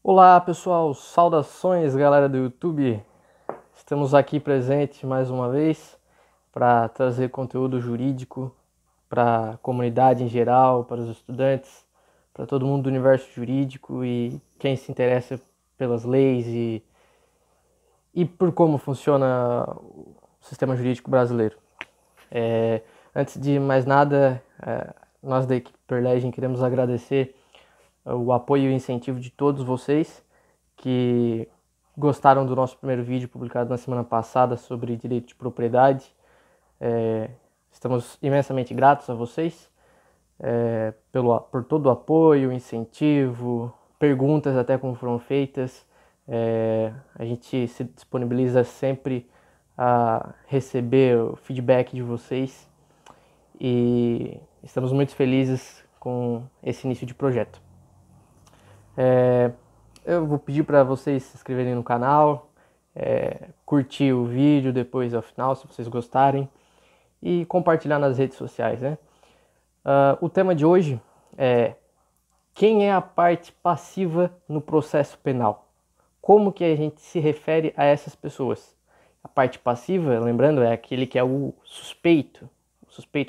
Olá pessoal, saudações galera do YouTube. Estamos aqui presentes mais uma vez para trazer conteúdo jurídico para a comunidade em geral, para os estudantes, para todo mundo do universo jurídico e quem se interessa pelas leis e por como funciona o sistema jurídico brasileiro. Antes de mais nada, nós da equipe Perlegem queremos agradecer o apoio e o incentivo de todos vocês que gostaram do nosso primeiro vídeo publicado na semana passada sobre direito de propriedade. Estamos imensamente gratos a vocês por todo o apoio, incentivo, perguntas até como foram feitas. A gente se disponibiliza sempre a receber o feedback de vocês e estamos muito felizes com esse início de projeto. Eu vou pedir para vocês se inscreverem no canal, curtir o vídeo depois ao final, se vocês gostarem, e compartilhar nas redes sociais, né? O tema de hoje é: quem é a parte passiva no processo penal? Como que a gente se refere a essas pessoas? A parte passiva, lembrando, é aquele que é o suspeito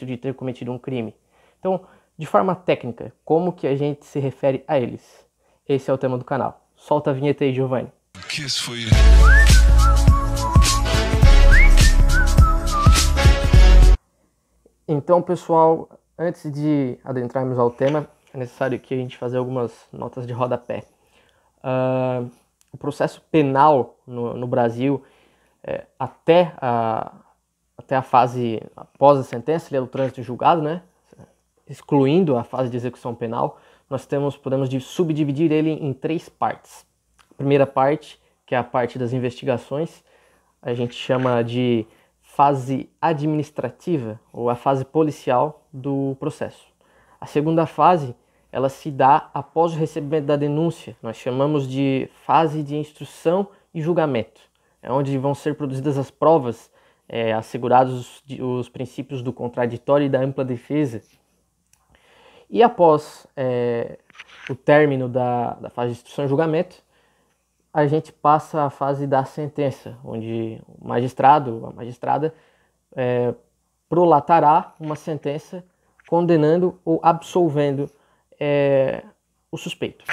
de ter cometido um crime. Então, de forma técnica, como que a gente se refere a eles? Esse é o tema do canal. Solta a vinheta aí, Giovanni. Então, pessoal, antes de adentrarmos ao tema, é necessário que a gente fazer algumas notas de rodapé. O processo penal no Brasil, até a fase após a sentença, ele é o trânsito julgado, né? Excluindo a fase de execução penal, nós podemos subdividir ele em três partes. A primeira parte, que é a parte das investigações, a gente chama de fase administrativa ou a fase policial do processo. A segunda fase, ela se dá após o recebimento da denúncia. Nós chamamos de fase de instrução e julgamento. É onde vão ser produzidas as provas, assegurados os princípios do contraditório e da ampla defesa. E após o término da fase de instrução e julgamento, a gente passa à fase da sentença, onde o magistrado, a magistrada, prolatará uma sentença condenando ou absolvendo o suspeito.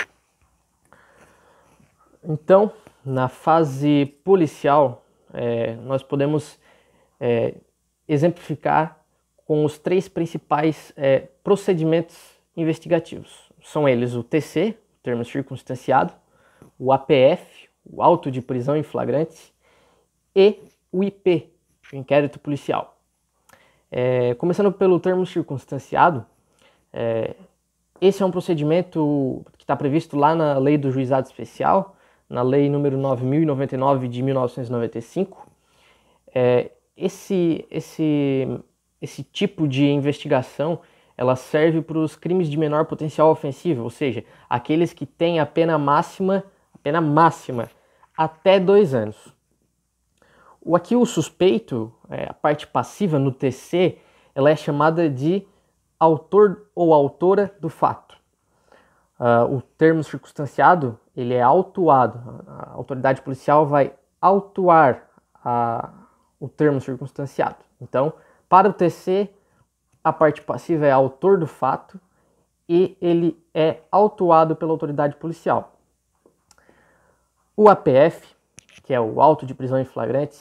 Então, na fase policial, nós podemos exemplificar com os três principais procedimentos investigativos. São eles o TC, termo circunstanciado, o APF, o auto de prisão em flagrante, e o IP, o inquérito policial. Começando pelo termo circunstanciado, esse é um procedimento que está previsto lá na Lei do Juizado Especial, na Lei número 9.099 de 1995. Esse tipo de investigação, ela serve para os crimes de menor potencial ofensivo, ou seja, aqueles que têm a pena máxima até 2 anos. Aqui o suspeito, a parte passiva no TC, ela é chamada de autor ou autora do fato. O termo circunstanciado, ele é autuado. A autoridade policial vai autuar o termo circunstanciado. Então, para o TC, a parte passiva é autor do fato e ele é autuado pela autoridade policial. O APF, que é o auto de prisão em flagrante,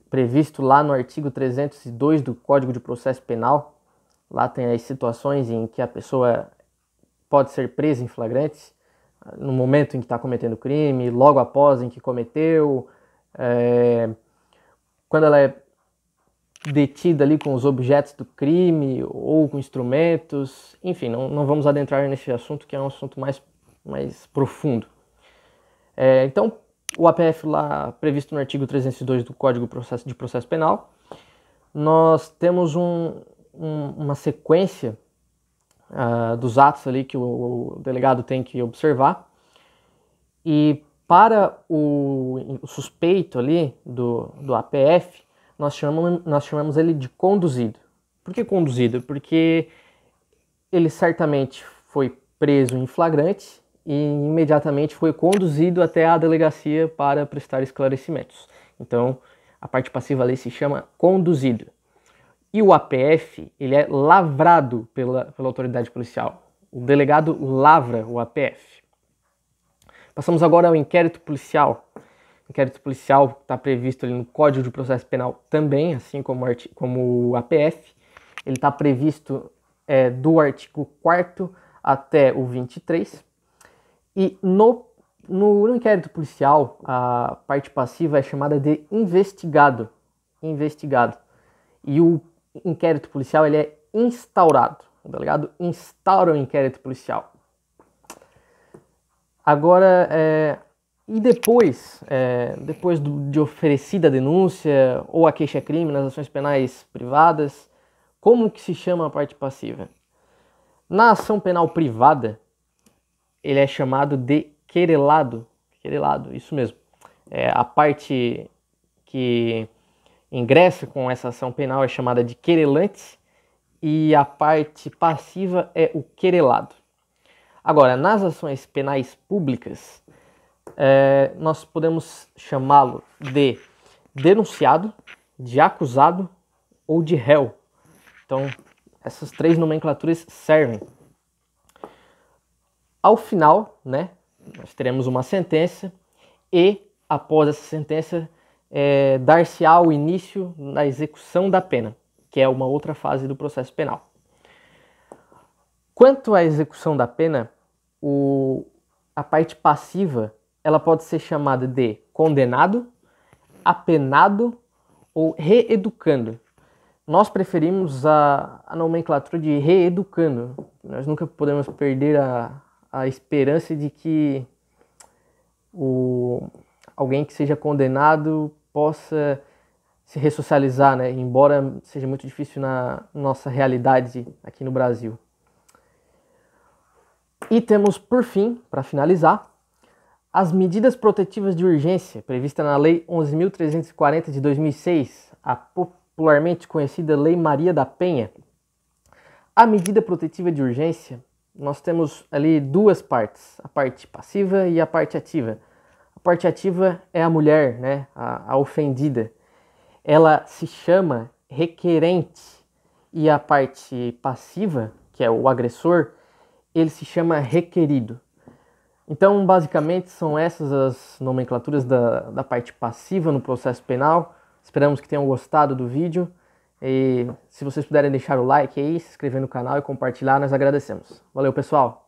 previsto lá no artigo 302 do Código de Processo Penal, lá tem as situações em que a pessoa pode ser presa em flagrante, no momento em que está cometendo crime, logo após em que cometeu, quando ela é detida ali com os objetos do crime ou com instrumentos, enfim, não vamos adentrar nesse assunto, que é um assunto mais profundo. Então, o APF lá previsto no artigo 302 do Código de Processo Penal, nós temos uma sequência dos atos ali que o delegado tem que observar, e para o suspeito ali do APF, nós chamamos ele de conduzido. Por que conduzido? Porque ele certamente foi preso em flagrante e imediatamente foi conduzido até a delegacia para prestar esclarecimentos. Então, a parte passiva ali se chama conduzido. E o APF, ele é lavrado pela autoridade policial. O delegado lavra o APF. Passamos agora ao inquérito policial. O inquérito policial está previsto ali no Código de Processo Penal também, assim como o APF. Ele está previsto do artigo 4º até o 23. E no inquérito policial, a parte passiva é chamada de investigado. E o inquérito policial ele é instaurado. O delegado instaura o inquérito policial. Agora, e depois de oferecida a denúncia ou a queixa-crime nas ações penais privadas, como que se chama a parte passiva? Na ação penal privada, ele é chamado de querelado. Querelado, isso mesmo. A parte que ingressa com essa ação penal é chamada de querelante e a parte passiva é o querelado. Agora, nas ações penais públicas, nós podemos chamá-lo de denunciado, de acusado ou de réu. Então, essas três nomenclaturas servem. Ao final, né, nós teremos uma sentença e, após essa sentença, dar-se-á o início da execução da pena, que é uma outra fase do processo penal. Quanto à execução da pena, a parte passiva ela pode ser chamada de condenado, apenado ou reeducando. Nós preferimos a nomenclatura de reeducando. Nós nunca podemos perder a esperança de que alguém que seja condenado possa se ressocializar, né? Embora seja muito difícil na nossa realidade aqui no Brasil. E temos, por fim, para finalizar, as medidas protetivas de urgência previstas na Lei 11.340 de 2006, a popularmente conhecida Lei Maria da Penha. A medida protetiva de urgência, nós temos ali duas partes, a parte passiva e a parte ativa. A parte ativa é a mulher, né, a ofendida. Ela se chama requerente e a parte passiva, que é o agressor, ele se chama requerido. Então, basicamente, são essas as nomenclaturas da parte passiva no processo penal. Esperamos que tenham gostado do vídeo. E se vocês puderem deixar o like aí, se inscrever no canal e compartilhar, nós agradecemos. Valeu, pessoal!